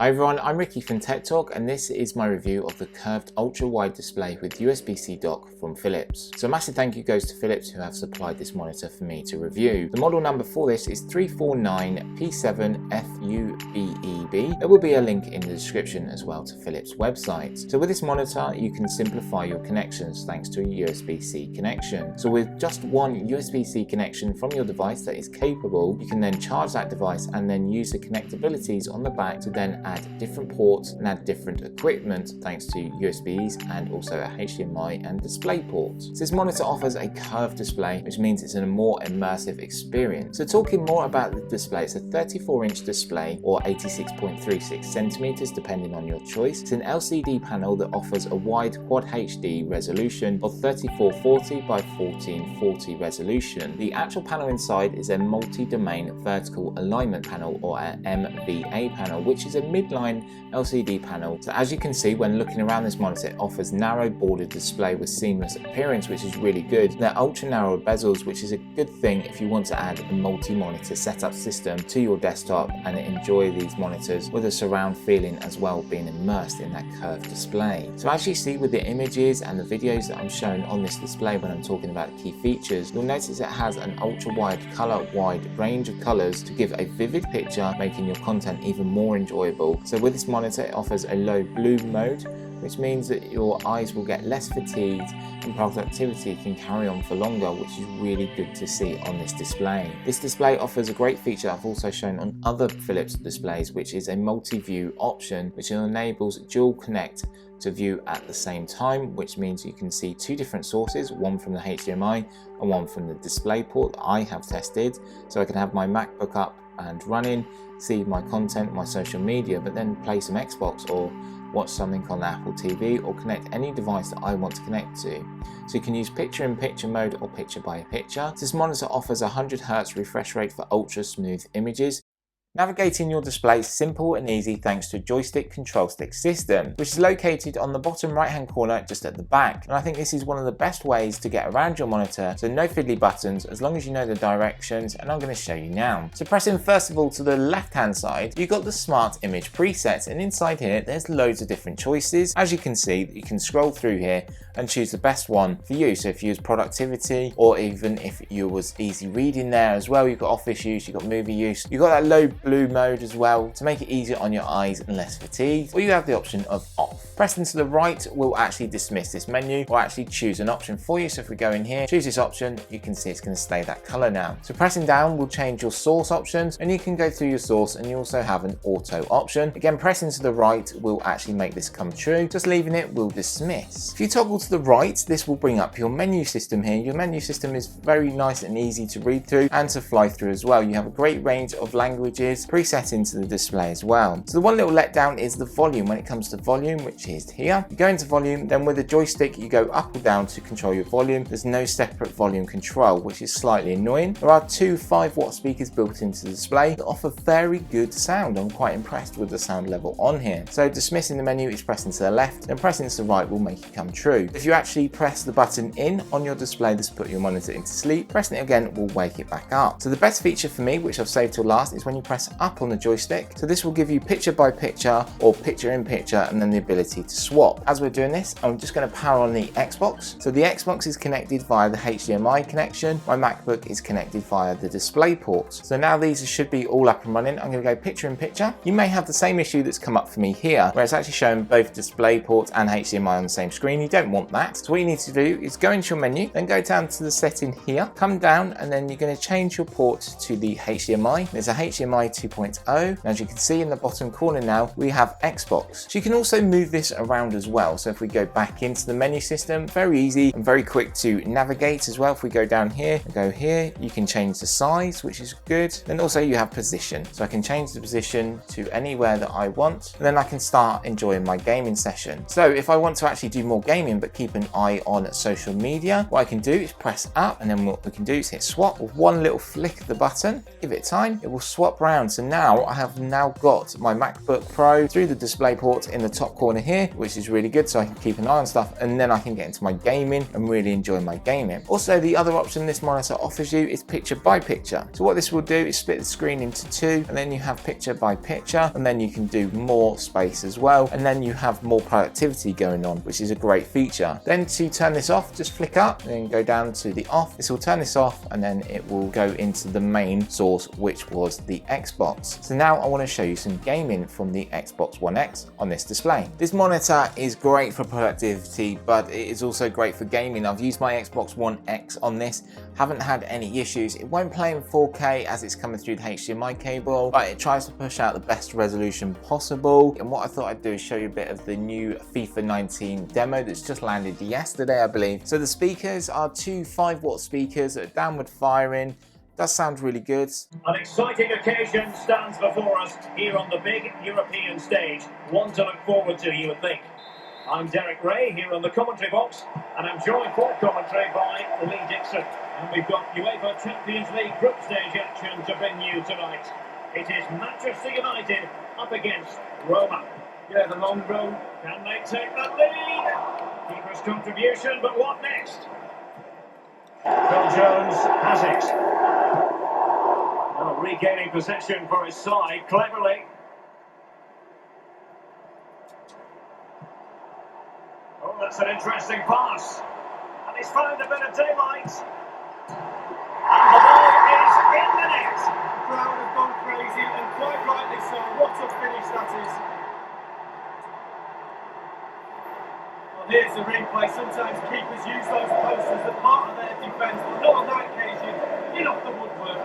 Hi everyone, I'm Ricky from Tech Talk, and this is my review of the curved ultra-wide display with USB-C dock from Philips. So a massive thank you goes to Philips who have supplied this monitor for me to review. The model number for this is 349P7FUBEB. There will be a link in the description as well to Philips' website. So with this monitor, you can simplify your connections thanks to a USB-C connection. So with just one USB-C connection from your device that is capable, you can then charge that device and then use the connectabilities on the back to then add different ports and add different equipment thanks to USBs and also a HDMI and display ports. So this monitor offers a curved display, which means it's in a more immersive experience. So talking more about the display, it's a 34-inch display or 86.36 centimeters depending on your choice. It's an LCD panel that offers a wide Quad HD resolution of 3440 by 1440 resolution. The actual panel inside is a multi-domain vertical alignment panel or an MVA panel, which is a midline LCD panel. So as you can see when looking around this monitor, it offers narrow bordered display with seamless appearance, which is really good. They're ultra narrow bezels, which is a good thing if you want to add a multi-monitor setup system to your desktop and enjoy these monitors with a surround feeling as well, being immersed in that curved display. So as you see with the images and the videos that I'm showing on this display when I'm talking about the key features, you'll notice it has an ultra wide color wide range of colors to give a vivid picture, making your content even more enjoyable. So with this monitor, it offers a low blue mode, which means that your eyes will get less fatigued and productivity can carry on for longer, which is really good to see on this display. This display offers a great feature I've also shown on other Philips displays, which is a multi-view option, which enables dual connect to view at the same time, which means you can see two different sources, one from the HDMI and one from the display port that I have tested. So I can have my MacBook up and running, see my content, my social media, but then play some Xbox or watch something on the Apple TV or connect any device that I want to connect to. So you can use picture-in-picture mode or picture-by-picture. This monitor offers a 100Hz refresh rate for ultra smooth images. Navigating your display is simple and easy thanks to a joystick control stick system, which is located on the bottom right hand corner just at the back. And I think this is one of the best ways to get around your monitor, so no fiddly buttons as long as you know the directions, and I'm going to show you now. So pressing first of all to the left hand side, you've got the smart image presets, and inside here there's loads of different choices. As you can see, you can scroll through here and choose the best one for you. So if you use productivity, or even if you was easy reading there as well, you've got office use, you've got movie use, you've got that low blue mode as well to make it easier on your eyes and less fatigued, or you have the option of off. Pressing to the right will actually dismiss this menu or actually choose an option for you. So if we go in here, choose this option, you can see it's going to stay that color now. So pressing down will change your source options, and you can go through your source, and you also have an auto option. Again, pressing to the right will actually make this come true. Just leaving it will dismiss. If you toggle to the right, this will bring up your menu system here. Your menu system is very nice and easy to read through and to fly through as well. You have a great range of languages preset into the display as well. So the one little letdown is the volume. When it comes to volume, which is here, you go into volume, then with the joystick you go up or down to control your volume. There's no separate volume control, which is slightly annoying. There are two 5-watt speakers built into the display that offer very good sound. I'm quite impressed with the sound level on here. So dismissing the menu is pressing to the left, and pressing to the right will make it come true. If you actually press the button in on your display, this will put your monitor into sleep. Pressing it again will wake it back up. So the best feature for me, which I've saved till last, is when you press up on the joystick. So this will give you picture by picture or picture in picture, and then the ability to swap. As we're doing this, I'm just going to power on the Xbox. So the Xbox is connected via the HDMI connection. My MacBook is connected via the display ports. So now these should be all up and running. I'm going to go picture in picture. You may have the same issue that's come up for me here, where it's actually showing both display ports and HDMI on the same screen. You don't want that. So what you need to do is go into your menu, then go down to the setting here, come down, and then you're going to change your port to the HDMI. There's a HDMI 2.0. And as you can see in the bottom corner now, we have Xbox. So you can also move this around as well. So if we go back into the menu system, very easy and very quick to navigate as well. If we go down here and go here, you can change the size, which is good. Then also you have position. So I can change the position to anywhere that I want, and then I can start enjoying my gaming session. So if I want to actually do more gaming but keep an eye on social media, what I can do is press up, and then what we can do is hit swap with one little flick of the button. Give it time, it will swap round around. So now I have now got my MacBook Pro through the display port in the top corner here, which is really good, so I can keep an eye on stuff, and then I can get into my gaming and really enjoy my gaming. Also, the other option this monitor offers you is picture by picture. So what this will do is split the screen into two, and then you have picture by picture, and then you can do more space as well, and then you have more productivity going on, which is a great feature. Then to turn this off, just flick up and go down to the off. This will turn this off, and then it will go into the main source, which was the Xbox. So now I want to show you some gaming from the Xbox One X on this display. This monitor is great for productivity, but it is also great for gaming. I've used my Xbox One X on this, haven't had any issues. It won't play in 4K as it's coming through the HDMI cable, but it tries to push out the best resolution possible. And what I thought I'd do is show you a bit of the new FIFA 19 demo that's just landed yesterday, I believe. So the speakers are two 5-watt speakers that are downward firing. That sounds really good. An exciting occasion stands before us here on the big European stage. One to look forward to, you would think. I'm Derek Ray here on the commentary box, and I'm joined for commentary by Lee Dixon. And we've got UEFA Champions League group stage action to bring you tonight. It is Manchester United up against Roma. Yeah, the long road. Can they take the lead? Keeper's contribution, but what next? Phil Jones has it. Now regaining possession for his side cleverly. Oh, that's an interesting pass. And he's found a bit of daylight. And the ball is in the net. The crowd have gone crazy, and quite rightly so. What a finish that is. Well, here's the replay. Sometimes keepers use those posts as a part of their defence, but not on that occasion. Get off the woodwork.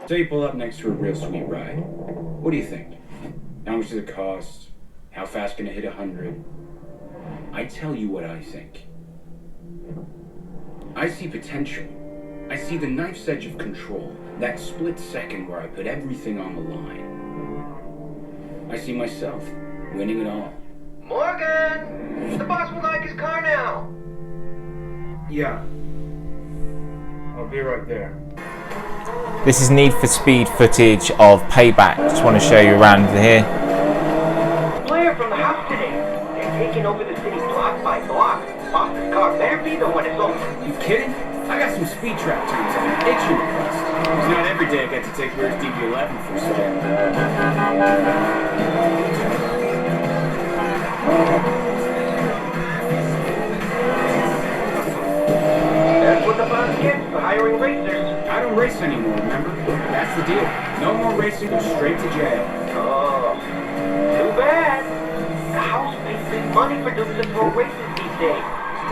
So you pull up next to a real sweet ride. What do you think? How much does it cost? How fast can it hit 100? I tell you what I think. I see potential. I see the knife's edge of control. That split second where I put everything on the line. I see myself winning it all. Morgan! The boss would like his car now! Yeah. I'll be right there. This is Need for Speed footage of Payback. Just want to show you around here. Player from the house today. They're taking over the city block by block. Boss's car better be the one it's over. You kidding? I got some speed trap tunes on an itching request. It's not every day I get to take Rear's DB11 for a spin. That's what the boss gets for hiring racers. I don't race anymore, remember? That's the deal. No more racing, go straight to jail. Oh, too bad. The house pays big money for doing the pro races these days.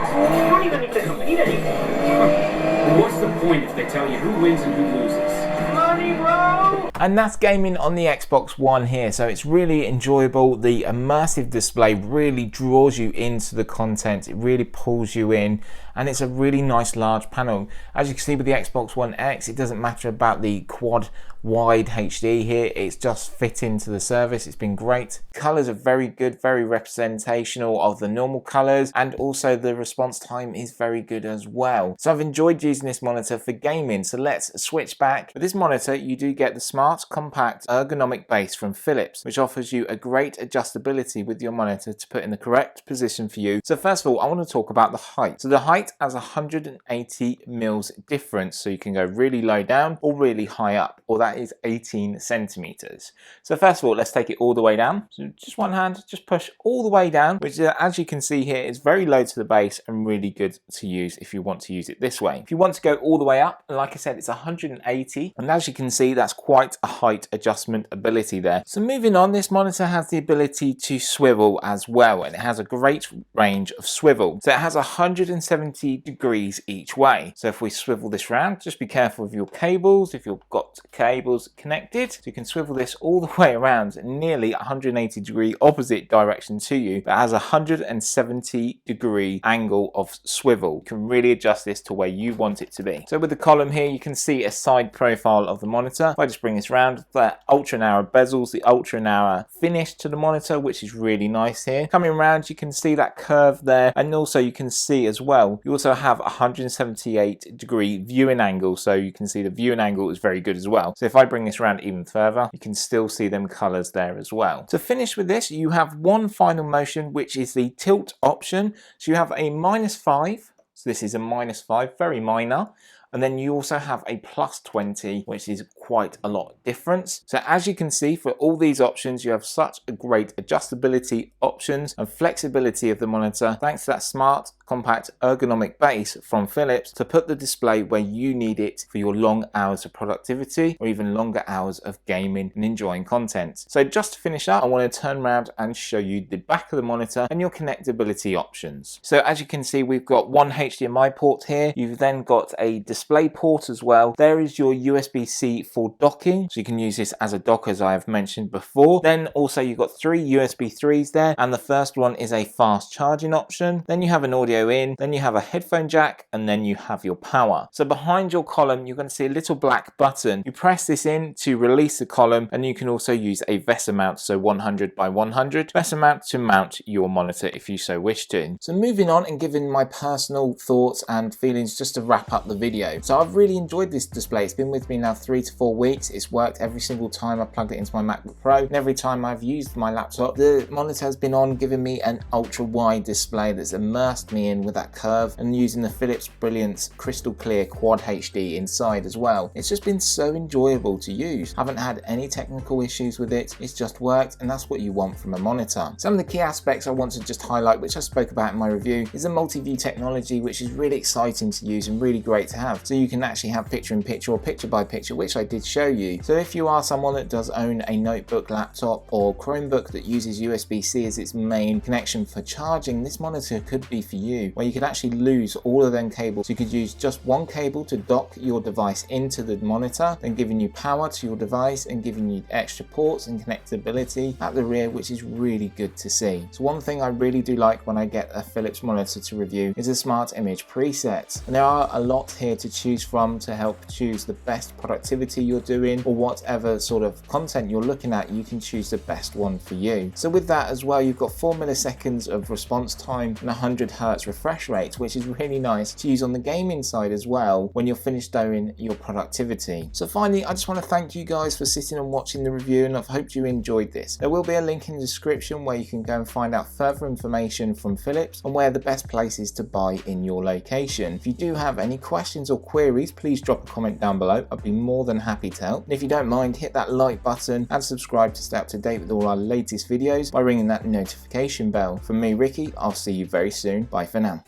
You don't even need to compete anymore. What's the point if they tell you who wins and who loses? Money, bro! And that's gaming on the Xbox One here, so it's really enjoyable. The immersive display really draws you into the content, it really pulls you in, and it's a really nice large panel. As you can see with the Xbox One X, it doesn't matter about the quad wide HD here, it's just fit into the service. It's been great. Colors are very good, very representational of the normal colors, and also the response time is very good as well. So I've enjoyed using this monitor for gaming. So let's switch back. With this monitor, you do get the smart, compact, ergonomic base from Philips, which offers you a great adjustability with your monitor to put in the correct position for you. So first of all, I want to talk about the height. So the height has 180 mils difference, so you can go really low down or really high up, or that is 18 centimeters. So first of all, let's take it all the way down. So just one hand, just push all the way down, which as you can see here is very low to the base and really good to use if you want to use it this way. If you want to go all the way up, like I said, it's 180, and as you can see, that's quite a height adjustment ability there. So moving on, this monitor has the ability to swivel as well, and it has a great range of swivel. So it has 170 degrees each way. So if we swivel this round, just be careful of your cables if you've got cables connected. So you can swivel this all the way around, nearly 180 degree opposite direction to you, but has a 170 degree angle of swivel. You can really adjust this to where you want it to be. So with the column here, you can see a side profile of the monitor. If I just bring this round, the ultra narrow bezels, the ultra narrow finish to the monitor, which is really nice here. Coming around, you can see that curve there, and also you can see as well You also have 178-degree viewing angle, so you can see the viewing angle is very good as well. So if I bring this around even further, you can still see them colors there as well. To finish with this, you have one final motion, which is the tilt option. So you have a -5, so this is a -5, very minor. And then you also have a +20, which is quite a lot of difference. So as you can see, for all these options, you have such a great adjustability options and flexibility of the monitor, thanks to that smart, compact, ergonomic base from Philips to put the display where you need it for your long hours of productivity or even longer hours of gaming and enjoying content. So just to finish up, I want to turn around and show you the back of the monitor and your connectability options. So as you can see, we've got one HDMI port here. You've then got a display port as well. There is your USB-C for docking, so you can use this as a dock, as I have mentioned before. Then also you've got 3 USB 3s there, and the first one is a fast charging option. Then you have an audio in, then you have a headphone jack, and then you have your power. So behind your column, you're going to see a little black button. You press this in to release the column, and you can also use a VESA mount, so 100 by 100 VESA mount to mount your monitor if you so wish to. So moving on and giving my personal thoughts and feelings just to wrap up the video. So I've really enjoyed this display. It's been with me now 3 to 4 weeks. It's worked every single time I plugged it into my MacBook Pro, and every time I've used my laptop, the monitor has been on, giving me an ultra wide display that's immersed me in with that curve, and using the Philips brilliant crystal clear Quad HD inside as well. It's just been so enjoyable to use. I haven't had any technical issues with it. It's just worked, and that's what you want from a monitor. Some of the key aspects I want to just highlight, which I spoke about in my review, is the MultiView technology, which is really exciting to use and really great to have. So you can actually have picture-in-picture or picture-by-picture, which I did show you. So if you are someone that does own a notebook, laptop, or Chromebook that uses USB-C as its main connection for charging, this monitor could be for you, where you could actually lose all of them cables. So you could use just one cable to dock your device into the monitor, then giving you power to your device and giving you extra ports and connectability at the rear, which is really good to see. So one thing I really do like when I get a Philips monitor to review is the smart image presets. And there are a lot here to choose from to help choose the best productivity you're doing, or whatever sort of content you're looking at, you can choose the best one for you. So with that as well, you've got 4 milliseconds of response time and 100 Hz refresh rate, which is really nice to use on the gaming side as well when you're finished doing your productivity. So finally, I just want to thank you guys for sitting and watching the review, and I've hoped you enjoyed this. There will be a link in the description where you can go and find out further information from Philips and where the best place is to buy in your location. If you do have any questions or queries, please drop a comment down below. I'd be more than happy to help. And if you don't mind, hit that like button and subscribe to stay up to date with all our latest videos by ringing that notification bell. From me, Ricky, I'll see you very soon. Bye for now.